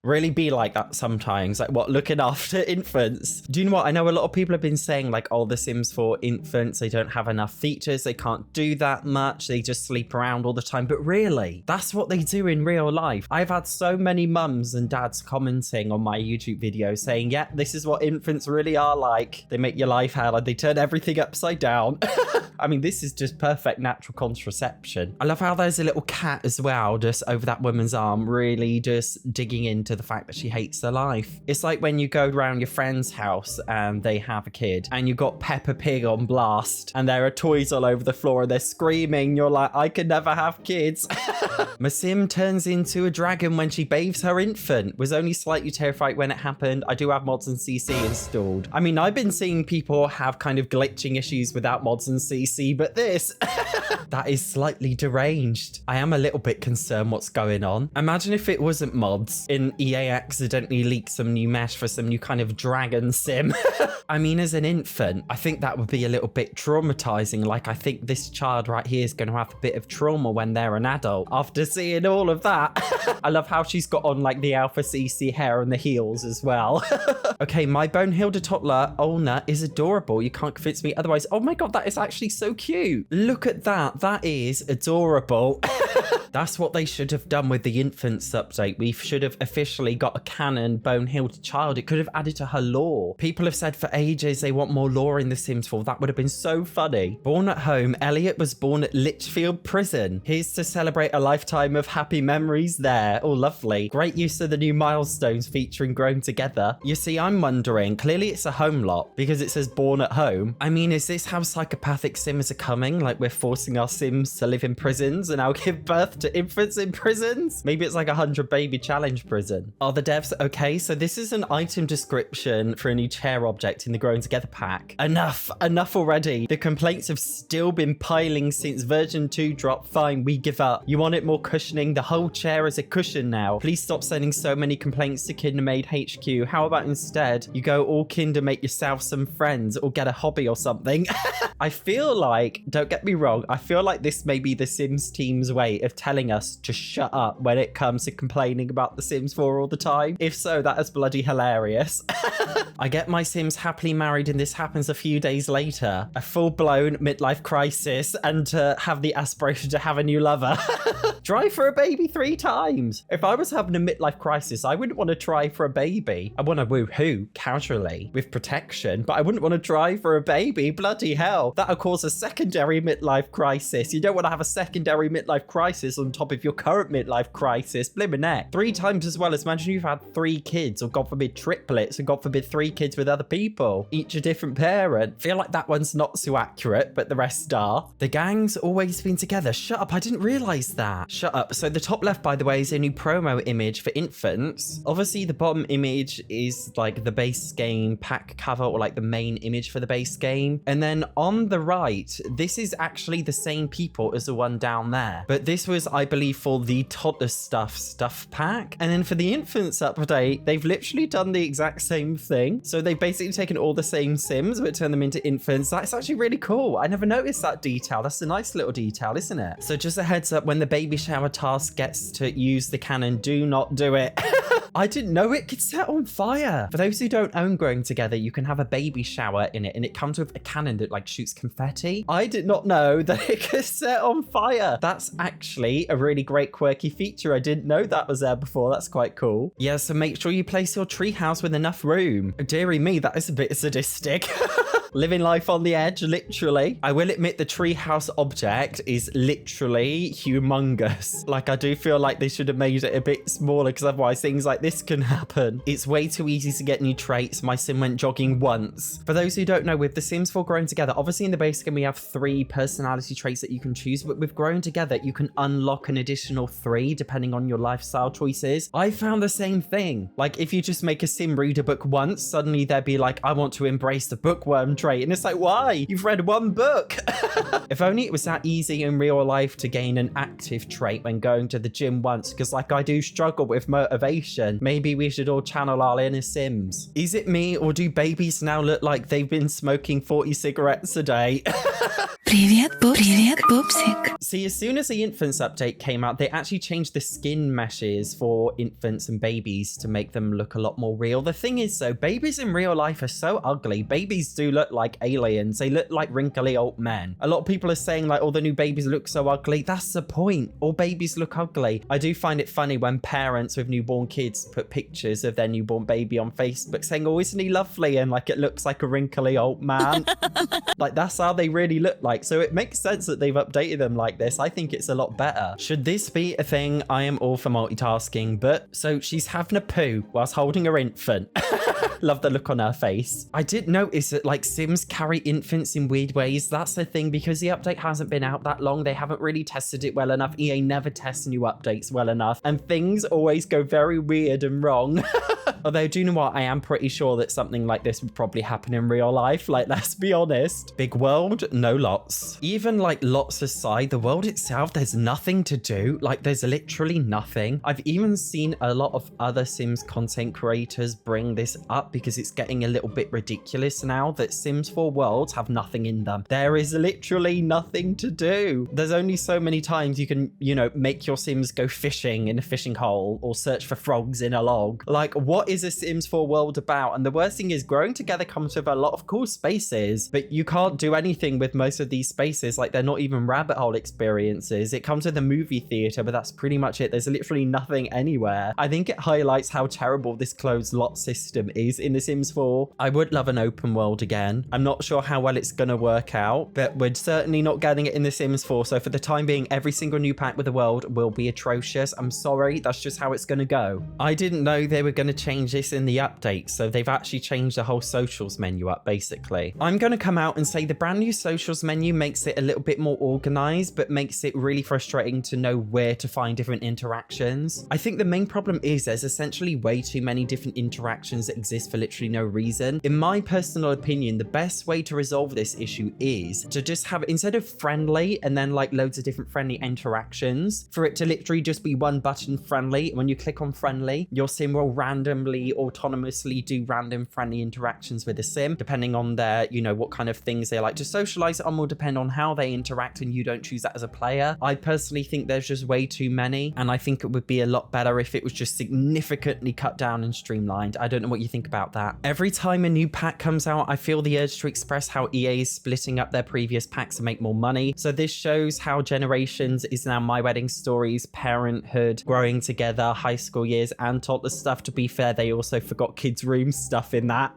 really be like that sometimes. Like, what, looking after infants? Do you know what? I know a lot of people have been saying like, oh, The Sims for infants, they don't have enough features. They can't do that much. They just sleep around all the time. But really, that's what they do in real life. I've had so many mums and dads commenting on my YouTube videos saying, yeah, this is what infants really are like. They make your life hell and they turn everything upside down. I mean, this is just perfect natural contraception. I love how there's a little cat as well, just over that woman's arm, really just digging into the fact that she hates her life. It's like when you go around your friend's house and they have a kid and you've got Peppa Pig on blast and there are toys all over the floor and they're screaming. You're like, I could never have kids. My sim turns into a dragon when she bathes her infant. Was only slightly terrified when it happened. I do have mods and CC installed. I mean, I've been seeing people have kind of glitching issues without mods and CC, but this, that is slightly deranged. I am a little bit concerned what's going on. Imagine if it wasn't mods and EA accidentally leaked some new mesh for some new kind of dragon sim. I mean, as an infant, I think that would be a little bit traumatizing. Like, I think this child right here is going to have a bit of trauma when they're an adult after seeing all of that. I love how she's got on like the Alpha CC hair and the heels as well. Okay, my bone Hilda Toddler Olna is adorable. You can't convince me otherwise. Oh my God, that is actually so cute. Look at that. That is adorable. That's what they should have done with the infants update. We should have officially got a canon bone Hilda child. It could have added to her lore. People have said for ages they want more lore in The Sims 4. That would have been so funny. Born at home, Elliot was born at Litchfield Prison. Here's to celebrate a lifetime of happy memories there. Oh, lovely. Great use of the new Milestones featuring Grown Together. You see, I'm wondering, clearly it's a home lot because it says born at home. I mean, is this how psychopathic Sims are coming? Like we're forcing our Sims to live in prisons and now give birth to infants in prisons? Maybe it's like 100 baby challenge prison. Are the devs okay? So this is an item description for a new chair object in the Grown Together pack. Enough already. The complaints have still been piling since version 2 dropped. Fine, we give up. You want it more cushioning? The whole chair is a cushion now. Please stop sending so many complaints to Kindermaid HQ. How about instead you go all Kinder, make yourself some friends or get a hobby or something? I feel like, don't get me wrong, I feel like this may be the Sims team's way of telling us to shut up when it comes to complaining about The Sims 4 all the time. If so, that is bloody hilarious. I get my Sims happily married and this happens a few days later. A full-blown midlife crisis and to have the aspiration to have a new lover. Try for a baby 3 times. If I was having a midlife crisis, I wouldn't want to try for a baby. I want to woohoo casually with protection, but I wouldn't want to try for a baby. Bloody hell. That'll cause a secondary midlife crisis. You don't want to have a secondary midlife crisis on top of your current midlife crisis. Blimmin' neck. 3 times as well as imagine you've had 3 kids or God forbid triplets and God forbid 3 kids with other people. Each a different parent. Feel like that one's not so accurate, but the rest are. The gang's always been together. Shut up. I didn't realize that. Shut up. So the top left, by the way, is a new promo image for infants. Obviously, the bottom image is like the base game pack cover or like the main image for the base game. And then on the right, this is actually the same people as the one down there. But this was, I believe, for the toddler stuff pack. And then for the infants update, they've literally done the exact same thing. So they've basically taken all the same Sims, but turned them into infants. That's actually really cool. I never noticed that detail. That's a nice little detail, isn't it? So just a heads up, when the baby shower task gets to use the cannon, do not do it. I didn't know it could set on fire. For those who don't own Growing Together, you can have a baby shower in it and it comes with a cannon that like shoots confetti. I did not know that it could set on fire. That's actually a really great quirky feature. I didn't know that was there before. That's quite cool. Yeah, so make sure you place your treehouse with enough room. Dearie me, that is a bit sadistic. Living life on the edge, literally. I will admit the treehouse object is literally humongous. Like, I do feel like they should have made it a bit smaller because otherwise things like this can happen. It's way too easy to get new traits. My sim went jogging once. For those who don't know, with The Sims 4 Growing Together, obviously in the base game we have 3 personality traits that you can choose, but with Growing Together, you can unlock an additional 3 depending on your lifestyle choices. I found the same thing. Like, if you just make a sim read a book once, suddenly they'd be like, I want to embrace the bookworm trait. And it's like, why? You've read 1 book. If only it was that easy in real life to gain an active trait when going to the gym once, because like I do struggle with motivation. Maybe we should all channel our inner Sims. Is it me or do babies now look like they've been smoking 40 cigarettes a day? Привет, пупсик. See, as soon as the infants update came out, they actually changed the skin meshes for infants and babies to make them look a lot more real. The thing is though, babies in real life are so ugly. Babies do look like aliens. They look like wrinkly old men. A lot of people are saying like, oh, the new babies look so ugly. That's the point. All babies look ugly. I do find it funny when parents with newborn kids put pictures of their newborn baby on Facebook saying, oh, isn't he lovely? And like, it looks like a wrinkly old man. Like, that's how they really look like. So it makes sense that they've updated them like this. I think it's a lot better. Should this be a thing? I am all for multitasking, but so she's having a poo whilst holding her infant. Love the look on her face. I did notice that like Sims carry infants in weird ways. That's the thing, because the update hasn't been out that long. They haven't really tested it well enough. EA never tests new updates well enough, and things always go very weird and wrong. Although, do you know what? I am pretty sure that something like this would probably happen in real life. Like, let's be honest. Big world, no lots. Even like lots aside, the world itself, there's nothing to do. Like, there's literally nothing. I've even seen a lot of other Sims content creators bring this up because it's getting a little bit ridiculous now that Sims 4 worlds have nothing in them. There is literally nothing to do. There's only so many times you can, you know, make your Sims go fishing in a fishing hole or search for frogs in a log. Like, what is a Sims 4 world about? And the worst thing is, growing together comes with a lot of cool spaces, but you can't do anything with most of these spaces. Like, they're not even rabbit hole experiences. It comes with a movie theater, but that's pretty much it. There's literally nothing anywhere. I think it highlights how terrible this closed lot system is in The Sims 4. I would love an open world again. I'm not sure how well it's gonna work out, but we're certainly not getting it in The Sims 4. So for the time being, every single new pack with the world will be atrocious. I'm sorry, that's just how it's gonna go. I didn't know they were gonna change this in the update, so they've actually changed the whole socials menu up, basically. I'm gonna come out and say the brand new socials menu makes it a little bit more organized, but makes it really frustrating to know where to find different interactions. I think the main problem is there's essentially way too many different interactions that exist for literally no reason. In my personal opinion, the best way to resolve this issue is to just have, instead of friendly and then like loads of different friendly interactions, for it to literally just be one button friendly. When you click on friendly, your sim will randomly, autonomously do random friendly interactions with the sim, depending on their, you know, what kind of things they like to socialize on will depend on how they interact, and you don't choose that as a player. I personally think there's just way too many, and I think it would be a lot better if it was just significantly cut down and streamlined. I don't know what you think about that. Every time a new pack comes out, I feel the urge to express how EA is splitting up their previous packs to make more money. So this shows how Generations is now My Wedding Stories, Parenthood, Growing Together, High School Years, and Toddler stuff. To be fair, they also forgot Kids Room stuff in that.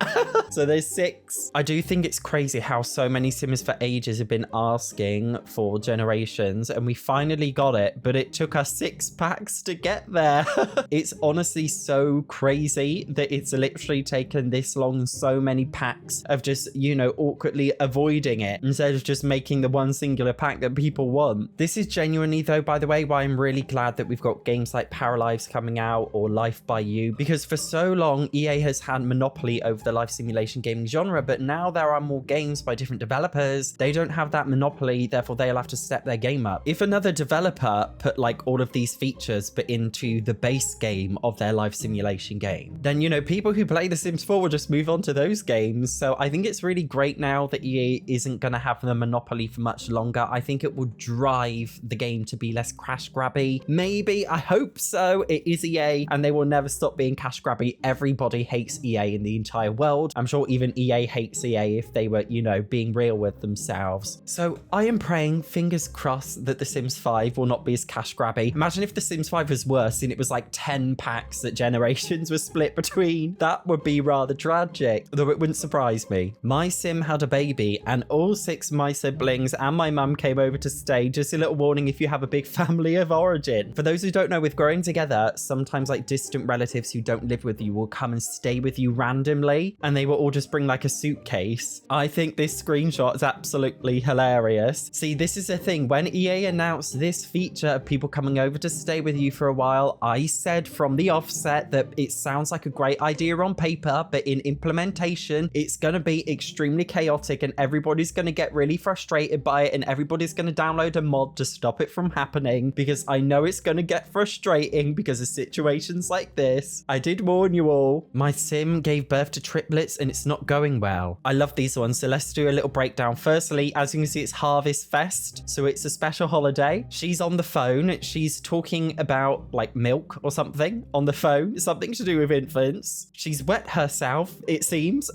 So there's 6. I do think it's crazy how so many Sims for ages have been asking for Generations, and we finally got it, but it took us 6 packs to get there. It's honestly so crazy that it's literally taken this long, so many packs of just, you know, awkwardly avoiding it instead of just making the one singular pack that people want. This is genuinely, though, by the way, why I'm really glad that we've got games like Paralives coming out or Life by You, because for so long EA has had monopoly over the life simulation gaming genre, but now there are more games by different developers. They don't have that monopoly, therefore they'll have to step their game up. If another developer put like all of these features but into the base game of their life simulation game, then, you know, people who play The Sims 4 will just move on to those games. So I think it's really great now that EA isn't going to have the monopoly for much longer. I think it will drive the game to be less crash grabby. Maybe, I hope so. It is EA and they will never stop being cash grabby. Everybody hates EA in the entire world. I'm sure even EA hates EA if they were, you know, being real with themselves. So I am praying, fingers crossed, that The Sims 5 will not be as cash grabby. Imagine if The Sims 5 was worse and it was like 10 packs that Generations was split between. That would be rather tragic, though it wouldn't surprise me. My sim had a baby and all 6 of my siblings and my mum came over to stay. Just a little warning if you have a big family of origin. For those who don't know, with Growing Together, sometimes like distant relatives who don't live with you will come and stay with you randomly, and they will all just bring like a suitcase. I think this screenshot is absolutely hilarious. See, this is the thing. When EA announced this feature of people coming over to stay with you for a while, I said from the offset that it sounds like a great idea on paper, but in implementation, it's going to be extremely chaotic and everybody's going to get really frustrated by it, and everybody's going to download a mod to stop it from happening, because I know it's going to get frustrating because of situations like this. I did warn warn you all. My sim gave birth to triplets and it's not going well. I love these ones, so let's do a little breakdown. Firstly, as you can see, it's Harvest Fest, so it's a special holiday. She's on the phone. She's talking about like milk or something on the phone, something to do with infants. She's wet herself, it seems.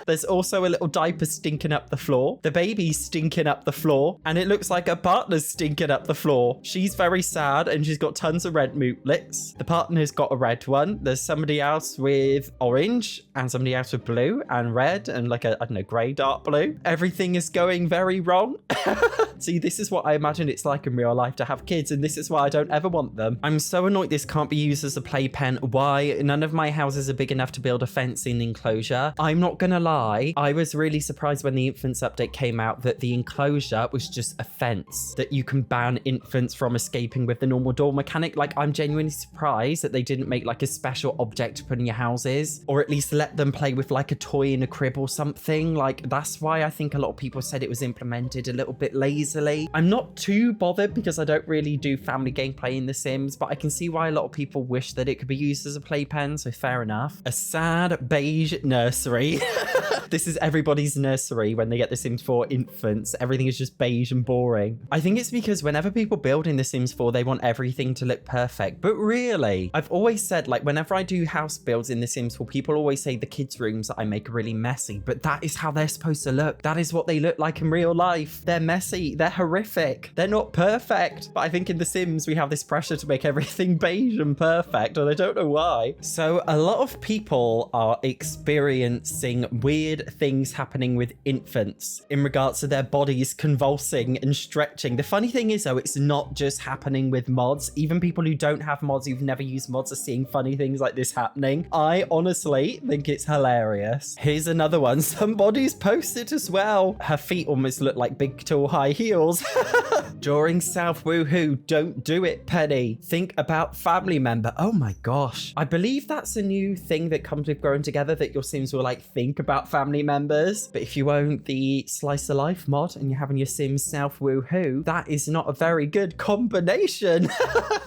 There's also a little diaper stinking up the floor. The baby's stinking up the floor, and it looks like her partner's stinking up the floor. She's very sad, and she's got tons of red mootlets. The partner's got a red one. There's somebody else with orange, and somebody else with blue and red, and like a, I don't know, grey dark blue. Everything is going very wrong. See, this is what I imagine it's like in real life to have kids, and this is why I don't ever want them. I'm so annoyed this can't be used as a playpen. Why? None of my houses are big enough to build a fence in Enclosure. I'm not gonna lie, I was really surprised when the infants update came out that the Enclosure was just a fence that you can ban infants from escaping with the normal door mechanic. Like, I'm genuinely surprised that they didn't make like a special object to put in your houses, or at least let them play with like a toy in a crib or something. Like, that's why I think a lot of people said it was implemented a little bit lazily. I'm not too bothered because I don't really do family gameplay in The Sims, but I can see why a lot of people wish that it could be used as a playpen, so fair enough. A sad beige nursery. This is everybody's nursery when they get The Sims 4 infants. Everything is just beige and boring. I think it's because whenever people build in The Sims 4, they want everything to look perfect. But really, I've always said, like, whenever I do house builds in The Sims 4, people always say the kids' rooms that I make are really messy, but that is how they're supposed to look. That is what they look like in real life. They're messy. They're horrific. They're not perfect. But I think in The Sims, we have this pressure to make everything beige and perfect, and I don't know why. So a lot of people are experiencing weird things happening with infants in regards to their bodies convulsing and stretching. The funny thing is, though, it's not just happening with mods. Even people who don't have mods, who've never used mods, are seeing funny things like this happening. I honestly think it's hilarious. Here's another one. Somebody's posted as well. Her feet almost look like big, tall, high heels. During South Woohoo, don't do it, Penny. Think about family member. Oh my gosh. I believe that's a new thing that comes with growing together, that your Sims will like think about family members. But if you own the Slice of Life mod and you're having your Sims South Woohoo, that is not a very good combination.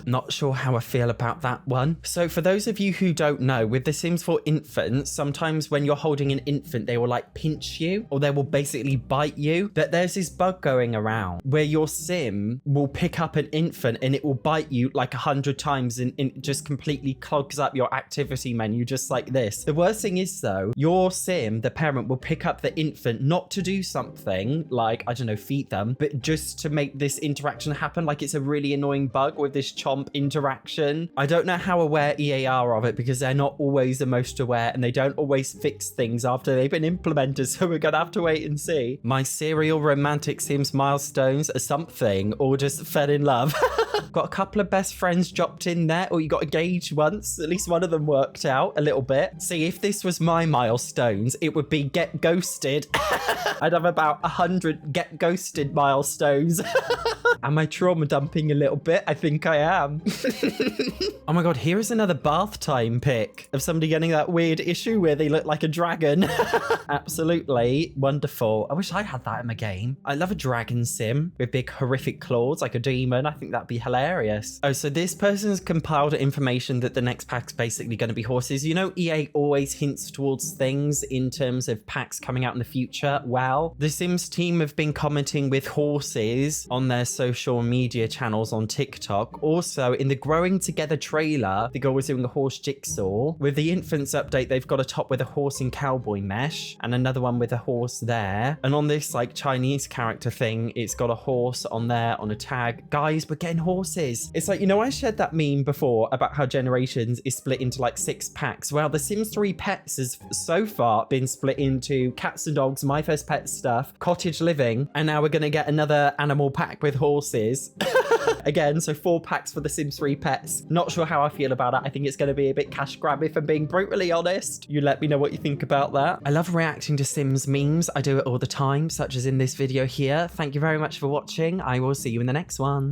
Not sure how I feel about that one. So for those of you who don't know, with The Sims 4 infants, sometimes when you're holding an infant, they will like pinch you, or they will basically bite you. But there's this bug going around where your Sim will pick up an infant and it will bite you like 100 times, and it just completely clogs up your activity menu just like this. The worst thing is, though, your Sim, the parent, will pick up the infant not to do something like, I don't know, feed them, but just to make this interaction happen. Like, it's a really annoying bug with this Chomp interaction. I don't know how aware EA are of it, because they're not always the most aware, and they don't always fix things after they've been implemented, so we're gonna have to wait and see. My serial romantic Sims Milestones or something, or just fell in love. Got a couple of best friends dropped in there, or you got engaged once. At least one of them worked out a little bit. See, if this was my milestones, it would be get ghosted. I'd have about 100 get ghosted milestones. Am I trauma dumping a little bit? I think I am. Oh my god, here is another bath time pic of somebody getting that weird issue where they look like a dragon. Absolutely wonderful. I wish I had that in my game. I love a dragon sim with big horrific claws like a demon. I think that'd be hilarious. Oh, so this person's compiled information that the next pack's basically going to be horses. You know, EA always hints towards things in terms of packs coming out in the future. Well, the Sims team have been commenting with horses on their social media channels on TikTok. Also, in the Growing Together trailer, the girl was doing a horse jigsaw. With the infants update, they've got a top with a horse in cowboy mesh and another one with a horse there. And on this like Chinese character thing, it's got a horse on there on a tag. Guys, we're getting horses. It's like, you know, I shared that meme before about how Generations is split into like 6 packs. Well, the Sims 3 Pets has so far been split into cats and dogs, My First Pet stuff, cottage living, and now we're going to get another animal pack with horses. Again, so 4 packs for the Sims 3 Pets. Not sure how I feel about it. I think it's going to be a bit cash grab, if I'm being brutally honest. You let me know what you think about that. I love reacting to Sims memes. I do it all the time, such as in this video here. Thank you very much for watching. I will see you in the next one.